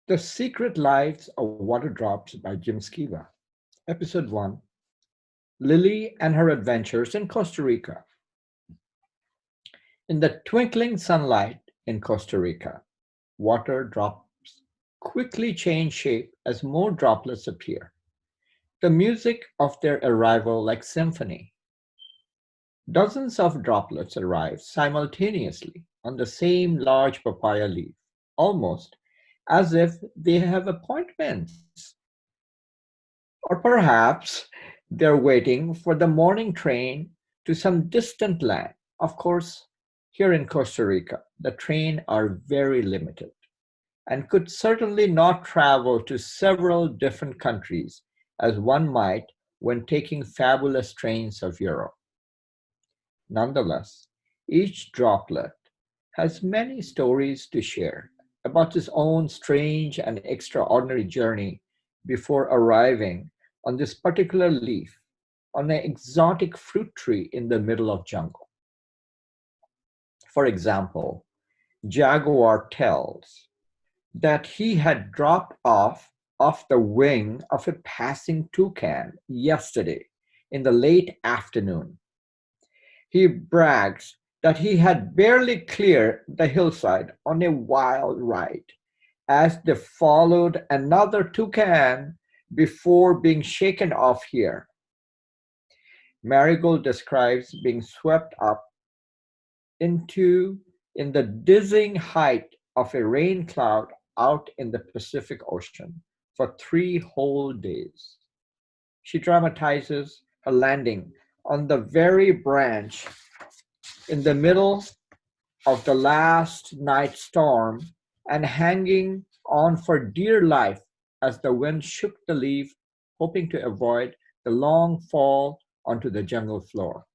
The Secret Lives of Water Drops by Jim Skiba. Episode 1, Lily and Her Adventures in Costa Rica. In the twinkling sunlight in Costa Rica, water drops quickly change shape as more droplets appear. The music of their arrival like symphony. Dozens of droplets arrive simultaneously on the same large papaya leaf, almost as if they have appointments. Or perhaps they're waiting for the morning train to some distant land. Of course, here in Costa Rica, the trains are very limited and could certainly not travel to several different countries as one might when taking fabulous trains of Europe. Nonetheless, each droplet has many stories to share about its own strange and extraordinary journey before arriving on this particular leaf on an exotic fruit tree in the middle of jungle. For example, Jaguar tells that he had dropped off the wing of a passing toucan yesterday in the late afternoon. He brags that he had barely cleared the hillside on a wild ride as they followed another toucan before being shaken off here. Marigold describes being swept up into in the dizzying height of a rain cloud out in the Pacific Ocean for 3 whole days. She dramatizes her landing on the very branch in the middle of the last night's storm and hanging on for dear life as the wind shook the leaf, hoping to avoid the long fall onto the jungle floor.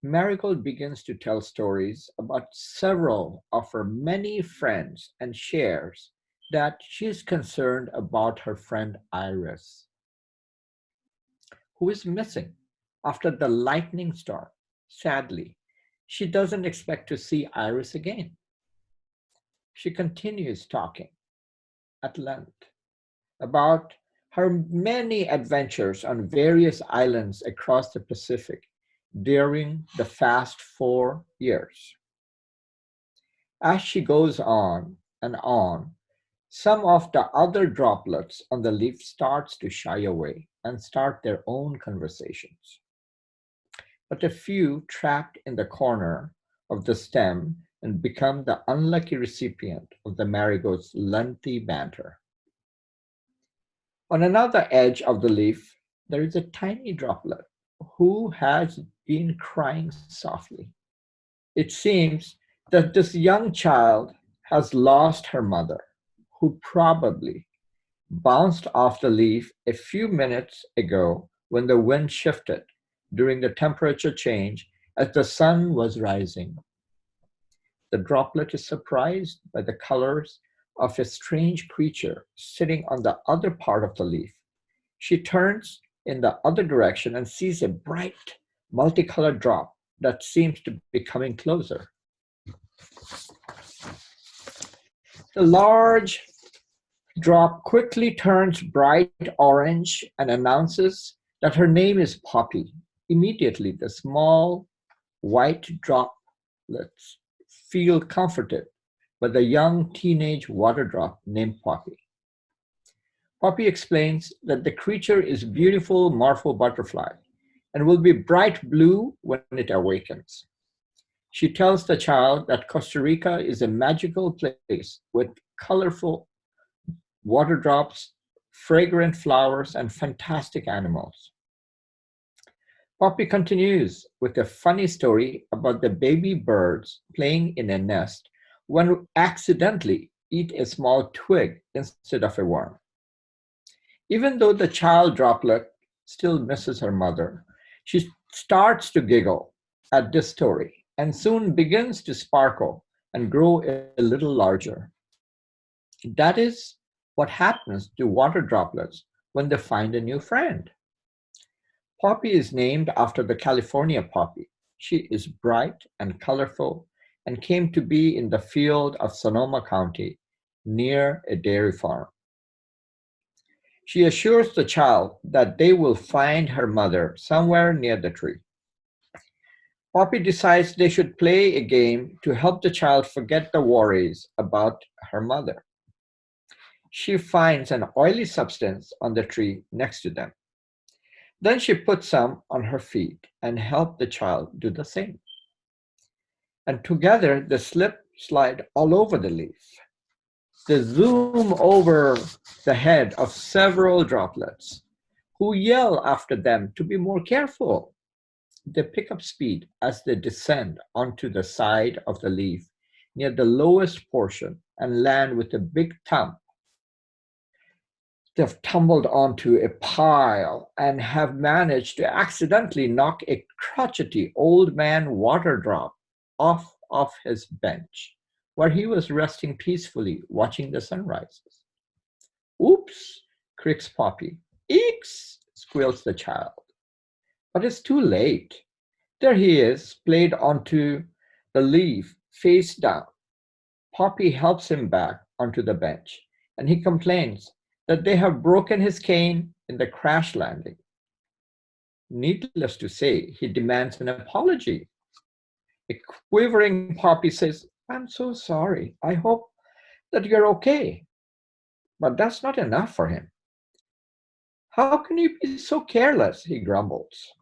Marigold begins to tell stories about several of her many friends and shares that she is concerned about her friend Iris, who is missing after the lightning storm. Sadly, she doesn't expect to see Iris again. She continues talking at length about her many adventures on various islands across the Pacific during the past 4 years. As she goes on and on, some of the other droplets on the leaf starts to shy away and start their own conversations. But a few trapped in the corner of the stem and become the unlucky recipient of the marigold's lengthy banter. On another edge of the leaf, there is a tiny droplet who has been crying softly. It seems that this young child has lost her mother, who probably bounced off the leaf a few minutes ago when the wind shifted during the temperature change as the sun was rising. The droplet is surprised by the colors of a strange creature sitting on the other part of the leaf. She turns in the other direction and sees a bright, multicolored drop that seems to be coming closer. The large drop quickly turns bright orange and announces that her name is Poppy. Immediately, the small white droplets feel comforted by the young teenage water drop named Poppy. Poppy explains that the creature is a beautiful morpho butterfly and will be bright blue when it awakens. She tells the child that Costa Rica is a magical place with colorful water drops, fragrant flowers, and fantastic animals. Poppy continues with a funny story about the baby birds playing in a nest when accidentally eat a small twig instead of a worm. Even though the child droplet still misses her mother, she starts to giggle at this story and soon begins to sparkle and grow a little larger. That is what happens to water droplets when they find a new friend. Poppy is named after the California poppy. She is bright and colorful and came to be in the field of Sonoma County near a dairy farm. She assures the child that they will find her mother somewhere near the tree. Poppy decides they should play a game to help the child forget the worries about her mother. She finds an oily substance on the tree next to them. Then she puts some on her feet and helps the child do the same. And together they slide all over the leaf. They zoom over the head of several droplets, who yell after them to be more careful. They pick up speed as they descend onto the side of the leaf near the lowest portion and land with a big thump. They've tumbled onto a pile and have managed to accidentally knock a crotchety old man water drop off his bench, where he was resting peacefully watching the sunrises. Oops, creaks Poppy. Eeks, squeals the child. But it's too late. There he is, played onto the leaf, face down. Poppy helps him back onto the bench, and he complains that they have broken his cane in the crash landing. Needless to say, he demands an apology. A quivering Poppy says, I'm so sorry. I hope that you're okay. But that's not enough for him. How can you be so careless? He grumbles.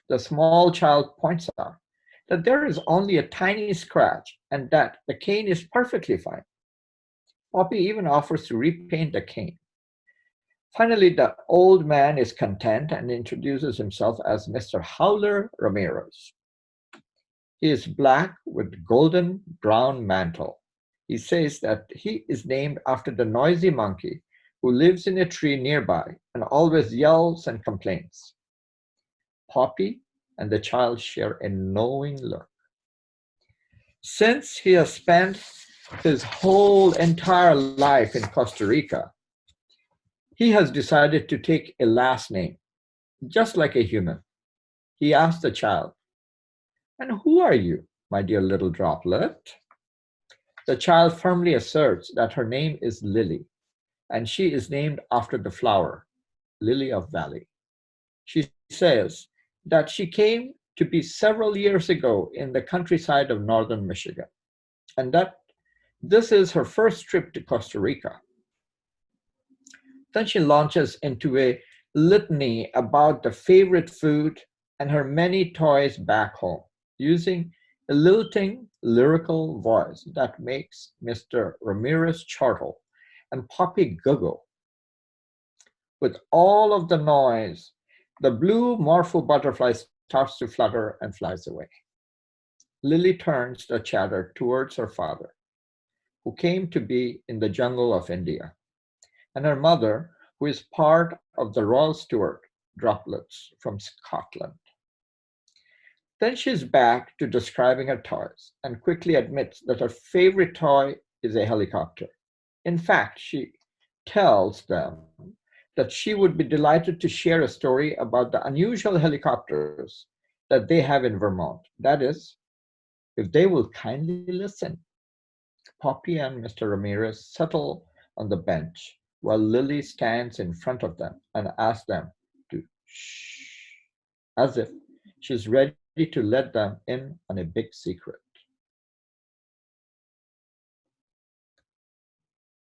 The small child points out that there is only a tiny scratch and that the cane is perfectly fine. Poppy even offers to repaint the cane. Finally, the old man is content and introduces himself as Mr. Howler Ramirez. He is black with golden brown mantle. He says that he is named after the noisy monkey who lives in a tree nearby and always yells and complains. Poppy and the child share a knowing look. Since he has spent his whole entire life in Costa Rica, he has decided to take a last name, just like a human. He asks the child, and who are you, my dear little droplet? The child firmly asserts that her name is Lily, and she is named after the flower, Lily of Valley. She says that she came to be several years ago in the countryside of northern Michigan, and that this is her first trip to Costa Rica. Then she launches into a litany about the favorite food and her many toys back home, using a lilting lyrical voice that makes Mr. Ramirez chortle and Poppy giggle. With all of the noise, the blue morpho butterfly starts to flutter and flies away. Lily turns the chatter towards her father, who came to be in the jungle of India, and her mother, who is part of the Royal Stuart droplets from Scotland. Then she's back to describing her toys and quickly admits that her favorite toy is a helicopter. In fact, she tells them that she would be delighted to share a story about the unusual helicopters that they have in Vermont. That is, if they will kindly listen. Poppy and Mr. Ramirez settle on the bench while Lily stands in front of them and asks them to shh, as if she's ready to let them in on a big secret.